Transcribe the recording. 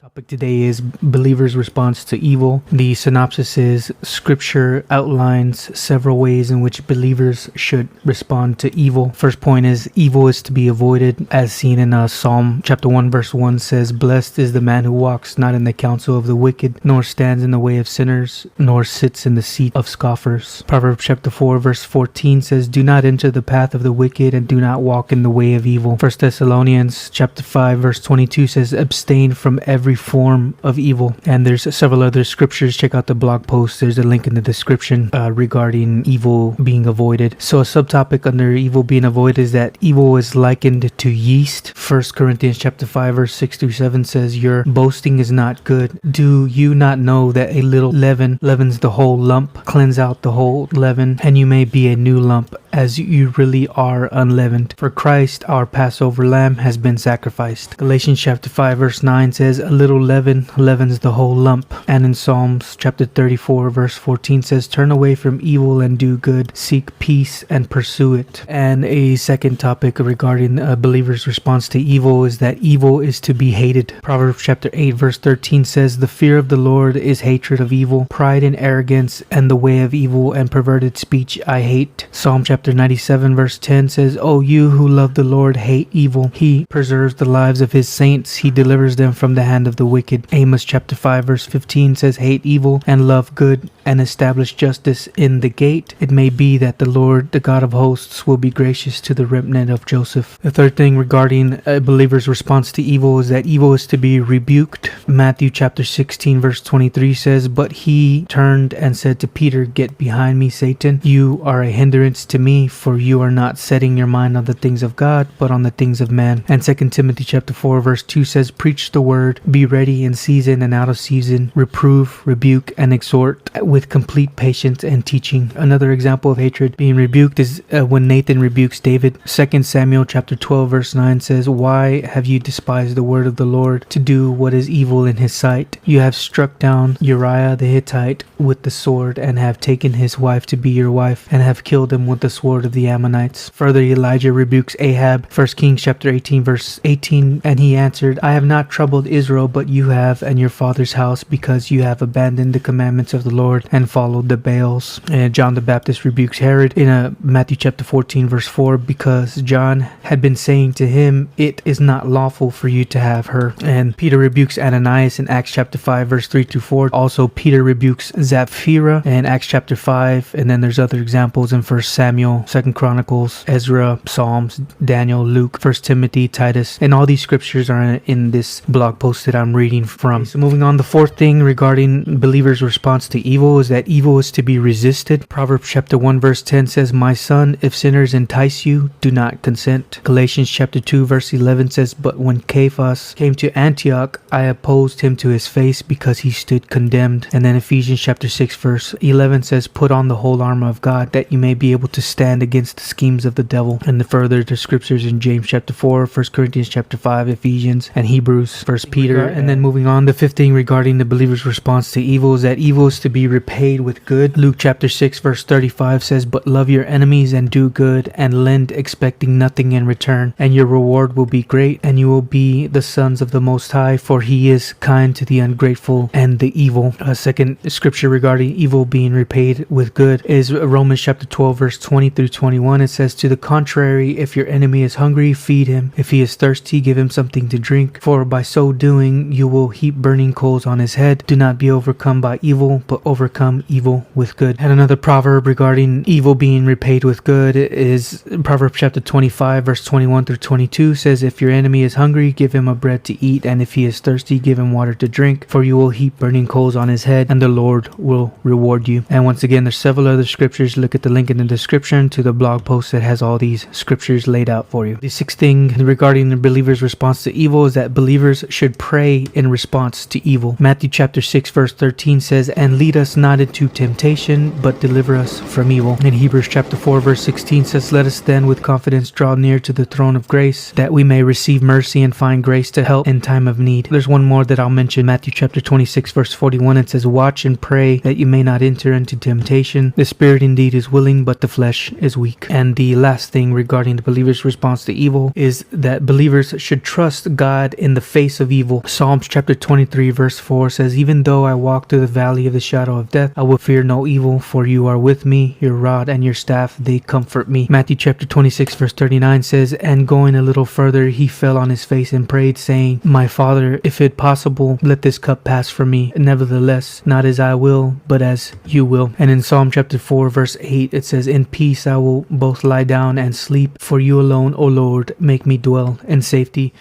Topic today is believers' response to evil. The synopsis is Scripture outlines several ways in which believers should respond to evil. First point is evil is to be avoided, as seen in Psalm chapter 1 verse 1 says, "Blessed is the man who walks not in the counsel of the wicked, nor stands in the way of sinners, nor sits in the seat of scoffers." Proverbs chapter 4 verse 14 says, "Do not enter the path of the wicked, and do not walk in the way of evil." 1 Thessalonians chapter 5 verse 22 says, "Abstain from every form of evil." And there's several other scriptures. Check out the blog post. There's a link in the description regarding evil being avoided. So a subtopic under evil being avoided is that evil is likened to yeast. 1 Corinthians chapter 5 verse 6 through 7 says, "Your boasting is not good. Do you not know that a little leaven leavens the whole lump? Cleanse out the whole leaven, and you may be a new lump, as you really are unleavened. For Christ, our Passover lamb, has been sacrificed." Galatians chapter 5 verse 9 says, "A little leaven leavens the whole lump." And in Psalms chapter 34 verse 14 says, "Turn away from evil and do good. Seek peace and pursue it." And a second topic regarding a believer's response to evil is that evil is to be hated. Proverbs chapter 8 verse 13 says, "The fear of the Lord is hatred of evil. Pride and arrogance and the way of evil and perverted speech I hate." Psalm chapter 97 verse 10 says, "O you who love the Lord, hate evil. He preserves the lives of his saints. He delivers them from the hand of the wicked." Amos chapter 5 verse 15 says, "Hate evil and love good, and establish justice in the gate. It may be that the Lord, the God of hosts, will be gracious to the remnant of Joseph." The third thing regarding a believer's response to evil is that evil is to be rebuked. Matthew chapter 16 verse 23 says, "But he turned and said to Peter, 'Get behind me, Satan. You are a hindrance to me, for you are not setting your mind on the things of God, but on the things of man.'" And 2 Timothy chapter 4 verse 2 says, "Preach the word, be ready in season and out of season, reprove, rebuke, and exhort with complete patience and teaching." Another example of hatred being rebuked is when Nathan rebukes David. 2 Samuel chapter 12 verse 9 says, "Why have you despised the word of the Lord to do what is evil in his sight? You have struck down Uriah the Hittite with the sword, and have taken his wife to be your wife, and have killed him with the sword of the Ammonites." Further, Elijah rebukes Ahab. 1 Kings chapter 18 verse 18, "And he answered, I have not troubled Israel, but you have, and your father's house, because you have abandoned the commandments of the Lord and followed the Baals." And John the Baptist rebukes Herod in Matthew chapter 14 verse 4, because John had been saying to him, "It is not lawful for you to have her." And Peter rebukes Ananias in Acts chapter 5 verse 3 to 4. Also, Peter rebukes Sapphira in Acts chapter 5, and then there's other examples in 1 Samuel, 2 Chronicles, Ezra, Psalms, Daniel, Luke, 1 Timothy, Titus, and all these scriptures are in this blog post that I'm reading from. So moving on, the fourth thing regarding believers' response to evil is that evil is to be resisted. Proverbs chapter 1 verse 10 says, "My son, if sinners entice you, do not consent." Galatians chapter 2 verse 11 says, "But when Cephas came to Antioch, I opposed him to his face because he stood condemned." And then Ephesians chapter 6 verse 11 says, "Put on the whole armor of God, that you may be able to stand against the schemes of the devil." And the further the scriptures in James chapter 4, 1 Corinthians chapter 5, Ephesians, and Hebrews, 1 Peter. And then moving on, the fifth thing regarding the believer's response to evil is that evil is to be repaid with good. Luke chapter 6 verse 35 says, "But love your enemies and do good, and lend, expecting nothing in return, and your reward will be great, and you will be the sons of the Most High, for he is kind to the ungrateful and the evil." A second scripture regarding evil being repaid with good is Romans chapter 12 verse 20 through 21. It says, "To the contrary, if your enemy is hungry, feed him. If he is thirsty, give him something to drink. For by so doing, you will heap burning coals on his head. Do not be overcome by evil, but overcome evil with good." And another proverb regarding evil being repaid with good is Proverbs chapter 25 verse 21 through 22 says, "If your enemy is hungry, give him a bread to eat, and if he is thirsty, give him water to drink. For you will heap burning coals on his head, and the Lord will reward you." And once again, there's several other scriptures. Look at the link in the description to the blog post that has all these scriptures laid out for you. The sixth thing regarding the believer's response to evil is that believers should pray in response to evil. Matthew chapter 6 verse 13 says, "And lead us not into temptation, but deliver us from evil." And Hebrews chapter 4 verse 16 says, "Let us then with confidence draw near to the throne of grace, that we may receive mercy and find grace to help in time of need." There's one more that I'll mention. Matthew chapter 26 verse 41, it says, "Watch and pray that you may not enter into temptation. The spirit indeed is willing, but the flesh flesh is weak. And the last thing regarding the believer's response to evil is that believers should trust God in the face of evil. Psalms chapter 23 verse 4 says, "Even though I walk through the valley of the shadow of death, I will fear no evil, for you are with me, your rod and your staff, they comfort me." Matthew chapter 26 verse 39 says, "And going a little further, he fell on his face and prayed, saying, My Father, if it possible, let this cup pass from me. Nevertheless, not as I will, but as you will." And in Psalm chapter 4 verse 8, it says, "In peace I will both lie down and sleep, for you alone, O Lord, make me dwell in safety."